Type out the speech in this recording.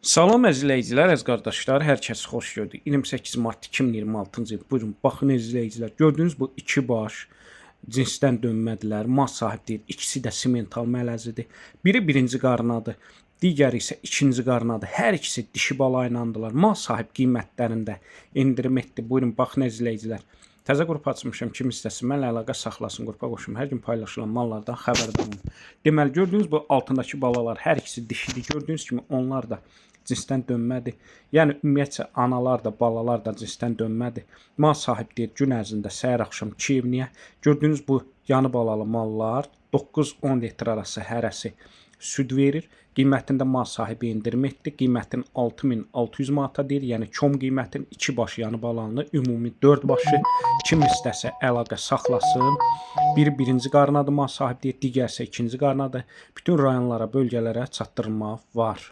Salam əzizləyicilər, əziz qardaşlar, hər kəs xoş gördük. 28 mart 2026-cı il. Buyurun, baxın əzizləyicilər. Gördüyünüz bu iki baş cinsdən dönmədilər, mal sahibdir. İkisi də simental mələzidir. Biri birinci qarnadır, digəri isə ikinci qarnadır. Hər ikisi dişi bala ilandılar. Mal sahib qiymətlərində endirim etdi. Buyurun, baxın əzizləyicilər. Təzə qrup açmışam, kim istəsin, mənlə əlaqə saxlasın, qrupa qoşum. Hər gün paylaşılan mallardan xəbərdar olun. Deməli, gördüyünüz bu altındakı balalar hər ikisi dişidir. Gördüyünüz kimi onlar da cinsdən dönmədir. Yəni ümumiyyətcə analar da, balalar da cinsdən dönmədir. Mal sahib deyir gün ərzində səhər axşam 2 evniyə. Gördüyünüz bu yanı balalı mallar 9-10 litr arası hərəsi süd verir. Qiymətində mal sahibi endirim etdi. Qiymətin 6600 manata deyir. Yəni kom qiymətin 2 baş yanı balanlı, ümumi 4 başı. Kim istəsə əlaqə saxlasın. Biri birinci qarnadır mal sahibi deyir, digərsə ikinci qarnadır. Bütün rayonlara, bölgələrə çatdırılma var.